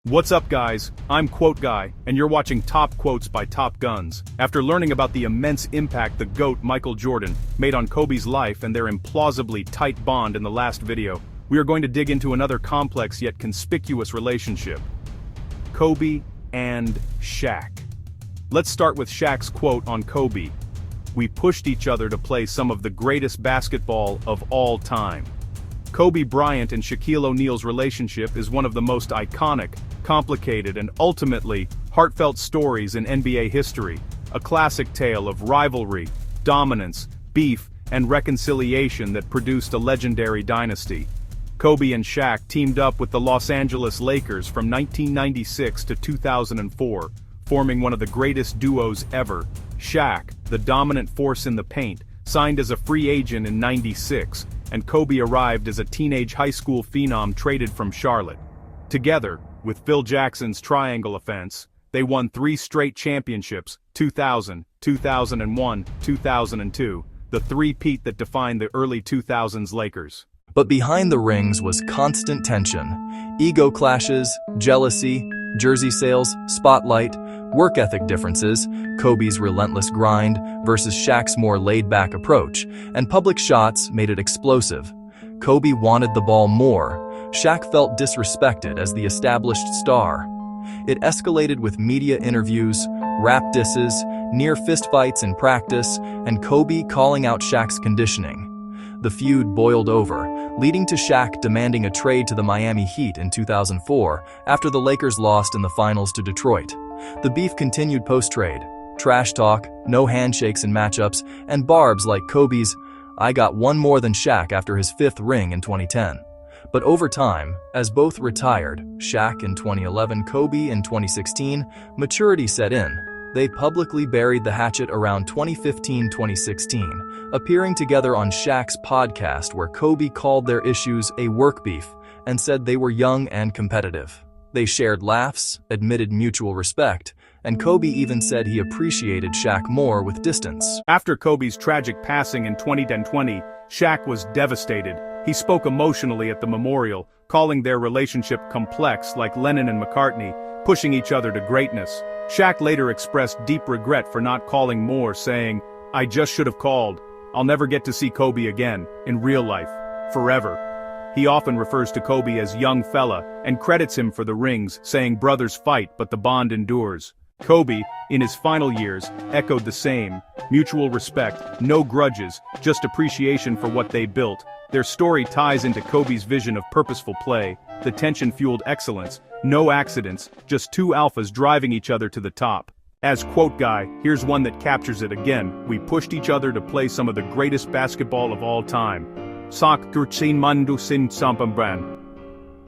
What's up guys, I'm Quote Guy, and you're watching Top Quotes by Top Guns. After learning about the immense impact the GOAT Michael Jordan made on Kobe's life and their implausibly tight bond in the last video, we are going to dig into another complex yet conspicuous relationship. Kobe and Shaq. Let's start with Shaq's quote on Kobe. "We pushed each other to play some of the greatest basketball of all time." Kobe Bryant and Shaquille O'Neal's relationship is one of the most iconic, complicated and ultimately heartfelt stories in NBA history, a classic tale of rivalry, dominance, beef, and reconciliation that produced a legendary dynasty. Kobe and Shaq teamed up with the Los Angeles Lakers from 1996 to 2004, forming one of the greatest duos ever. Shaq, the dominant force in the paint, signed as a free agent in '96, and Kobe arrived as a teenage high school phenom traded from Charlotte. Together, with Phil Jackson's triangle offense, they won 3 straight championships, 2000, 2001, 2002, the three-peat that defined the early 2000s Lakers. But behind the rings was constant tension, ego clashes, jealousy, jersey sales, spotlight, work ethic differences, Kobe's relentless grind versus Shaq's more laid-back approach, and public shots made it explosive. Kobe wanted the ball more. Shaq felt disrespected as the established star. It escalated with media interviews, rap disses, near fistfights in practice, and Kobe calling out Shaq's conditioning. The feud boiled over, leading to Shaq demanding a trade to the Miami Heat in 2004 after the Lakers lost in the finals to Detroit. The beef continued post-trade. Trash talk, no handshakes in matchups, and barbs like Kobe's, "I got one more than Shaq after his 5th ring in 2010. But over time, as both retired, Shaq in 2011, Kobe in 2016, maturity set in. They publicly buried the hatchet around 2015-2016, appearing together on Shaq's podcast where Kobe called their issues a work beef and said they were young and competitive. They shared laughs, admitted mutual respect, and Kobe even said he appreciated Shaq more with distance. After Kobe's tragic passing in 2020, Shaq was devastated. He spoke emotionally at the memorial, calling their relationship complex like Lennon and McCartney, pushing each other to greatness. Shaq later expressed deep regret for not calling more, saying, "I just should have called. I'll never get to see Kobe again, in real life, forever." He often refers to Kobe as young fella, and credits him for the rings, saying brothers fight but the bond endures. Kobe, in his final years, echoed the same: mutual respect, no grudges, just appreciation for what they built. Their story ties into Kobe's vision of purposeful play, the tension-fueled excellence, no accidents, just 2 alphas driving each other to the top. As Quote Guy, here's one that captures it again: "We pushed each other to play some of the greatest basketball of all time. Sak Gurchin Mandu Sin Sampambran."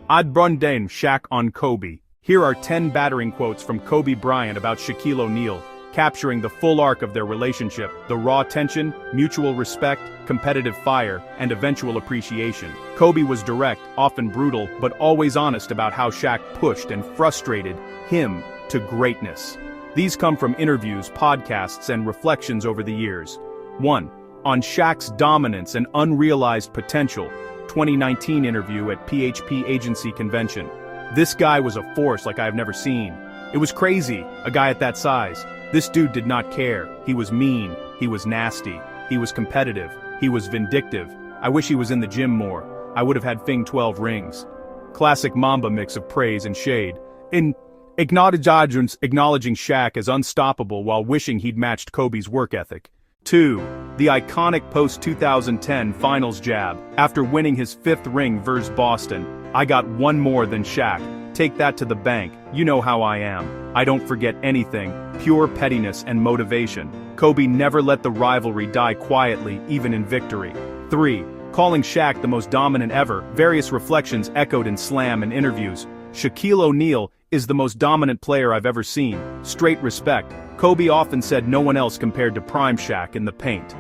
Ad Brundain Shaq on Kobe. Here are 10 battering quotes from Kobe Bryant about Shaquille O'Neal, capturing the full arc of their relationship, the raw tension, mutual respect, competitive fire, and eventual appreciation. Kobe was direct, often brutal, but always honest about how Shaq pushed and frustrated him to greatness. These come from interviews, podcasts, and reflections over the years. 1. On Shaq's dominance and unrealized potential. 2019 interview at PHP Agency Convention. "This guy was a force like I've never seen. It was crazy, a guy at that size. This dude did not care. He was mean. He was nasty. He was competitive. He was vindictive. I wish he was in the gym more. I would have had Fing 12 rings." Classic Mamba mix of praise and shade. In acknowledging Shaq as unstoppable while wishing he'd matched Kobe's work ethic. 2. The iconic post-2010 finals jab. After winning his 5th ring versus Boston, "I got one more than Shaq. Take that to the bank. You know how I am. I don't forget anything. Pure pettiness and motivation." Kobe never let the rivalry die quietly, even in victory. 3. Calling Shaq the most dominant ever. Various reflections echoed in slam and interviews. "Shaquille O'Neal is the most dominant player I've ever seen. Straight respect." Kobe often said no one else compared to prime Shaq in the paint.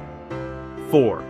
4.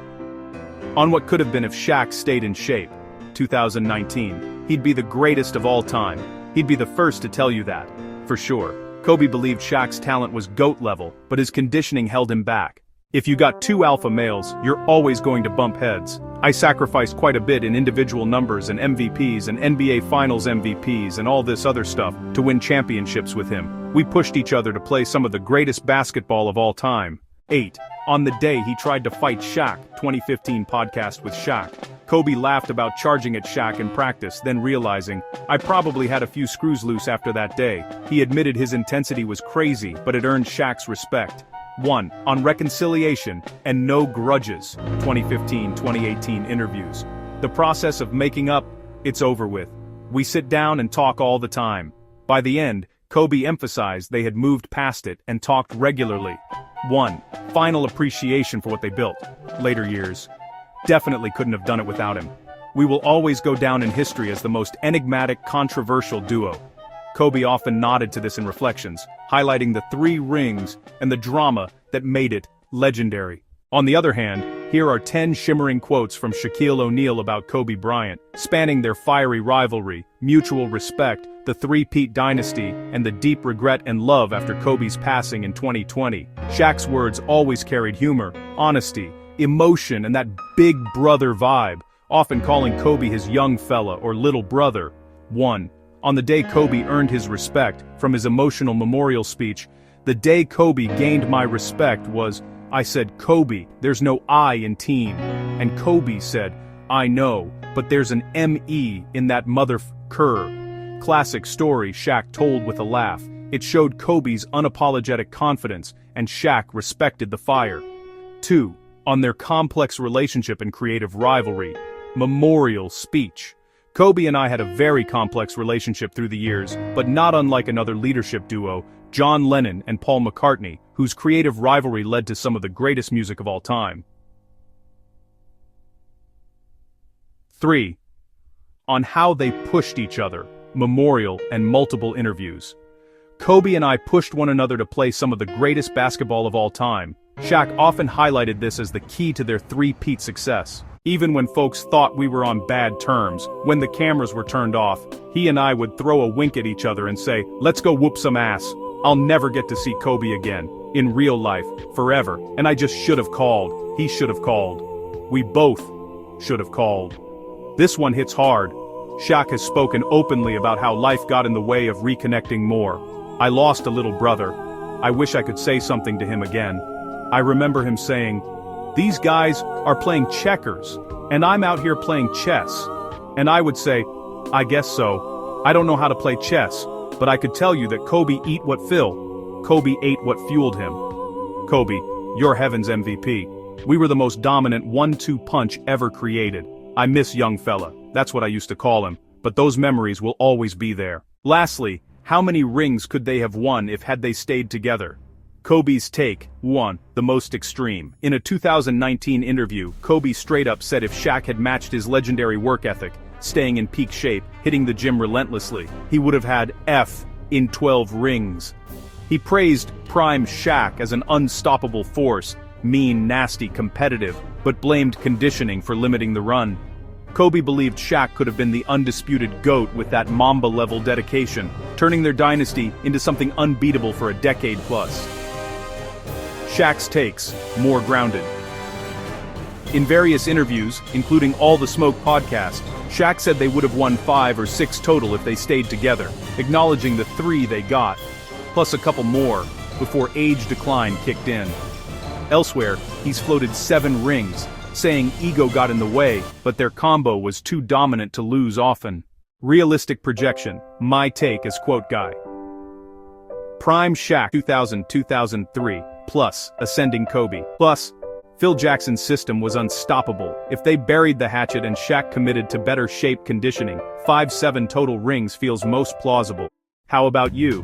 On what could have been if Shaq stayed in shape. 2019. "He'd be the greatest of all time. He'd be the first to tell you that. For sure." Kobe believed Shaq's talent was GOAT level, but his conditioning held him back. If you got two alpha males, you're always going to bump heads. I sacrificed quite a bit in individual numbers and MVPs and NBA Finals MVPs and all this other stuff to win championships with him. We pushed each other to play some of the greatest basketball of all time. 8. On the day he tried to fight Shaq, 2015 podcast with Shaq. Kobe laughed about charging at Shaq in practice, then realizing, I probably had a few screws loose after that day. He admitted his intensity was crazy, but it earned Shaq's respect. 1. On reconciliation and no grudges, 2015-2018 interviews. The process of making up, it's over with. We sit down and talk all the time. By the end, Kobe emphasized they had moved past it and talked regularly. 1. Final appreciation for what they built. Later years. Definitely couldn't have done it without him. We will always go down in history as the most enigmatic, controversial duo. Kobe often nodded to this in reflections, highlighting the 3 rings and the drama that made it legendary. On the other hand, here are 10 shimmering quotes from Shaquille O'Neal about Kobe Bryant, spanning their fiery rivalry, mutual respect, the three-peat dynasty, and the deep regret and love after Kobe's passing in 2020. Shaq's words always carried humor, honesty, emotion, and that big brother vibe, often calling Kobe his young fella or little brother. 1. On the day Kobe earned his respect, from his emotional memorial speech, the day Kobe gained my respect was, I said, Kobe, there's no I in team. And Kobe said, I know, but there's an M-E in that mother-f***er. Classic story Shaq told with a laugh. It showed Kobe's unapologetic confidence, and Shaq respected the fire. 2. On their complex relationship and creative rivalry. Memorial speech. Kobe and I had a very complex relationship through the years, but not unlike another leadership duo, John Lennon and Paul McCartney, whose creative rivalry led to some of the greatest music of all time. 3. On how they pushed each other, memorial and multiple interviews. Kobe and I pushed one another to play some of the greatest basketball of all time. Shaq often highlighted this as the key to their three-peat success. Even when folks thought we were on bad terms, when the cameras were turned off, he and I would throw a wink at each other and say, let's go whoop some ass. I'll never get to see Kobe again, in real life, forever, and I just should have called. He should have called. We both should have called. This one hits hard. Shaq has spoken openly about how life got in the way of reconnecting more. I lost a little brother. I wish I could say something to him again. I remember him saying, these guys are playing checkers, and I'm out here playing chess. And I would say, I guess so. I don't know how to play chess, but I could tell you that Kobe eat what fill. Kobe ate what fueled him. Kobe, you're heaven's MVP. We were the most dominant 1-2 punch ever created. I miss young fella, that's what I used to call him, but those memories will always be there. Lastly, how many rings could they have won if had they stayed together? Kobe's take, 1, the most extreme. In a 2019 interview, Kobe straight up said if Shaq had matched his legendary work ethic, staying in peak shape, hitting the gym relentlessly, he would have had F in 12 rings. He praised prime Shaq as an unstoppable force, mean, nasty, competitive, but blamed conditioning for limiting the run. Kobe believed Shaq could have been the undisputed GOAT with that Mamba-level dedication, turning their dynasty into something unbeatable for a decade plus. Shaq's takes, more grounded. In various interviews, including All the Smoke podcast, Shaq said they would have won 5 or 6 total if they stayed together, acknowledging the 3 they got, plus a couple more, before age decline kicked in. Elsewhere, he's floated 7 rings, saying ego got in the way, but their combo was too dominant to lose often. Realistic projection, my take as quote guy. Prime Shaq 2000-2003, plus ascending Kobe. Plus, Phil Jackson's system was unstoppable. If they buried the hatchet and Shaq committed to better shape conditioning, 5-7 total rings feels most plausible. How about you?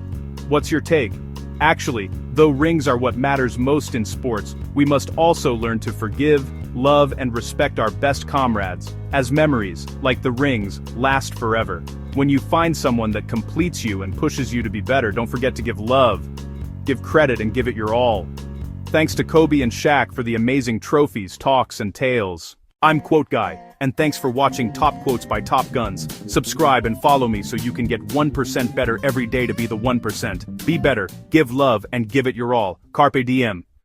What's your take? Actually, though rings are what matters most in sports, we must also learn to forgive, love, and respect our best comrades, as memories, like the rings, last forever. When you find someone that completes you and pushes you to be better, don't forget to give love, give credit, and give it your all. Thanks to Kobe and Shaq for the amazing trophies, talks, and tales. I'm Quote Guy, and thanks for watching Top Quotes by Top Guns. Subscribe and follow me so you can get 1% better every day to be the 1%. Be better, give love, and give it your all. Carpe diem.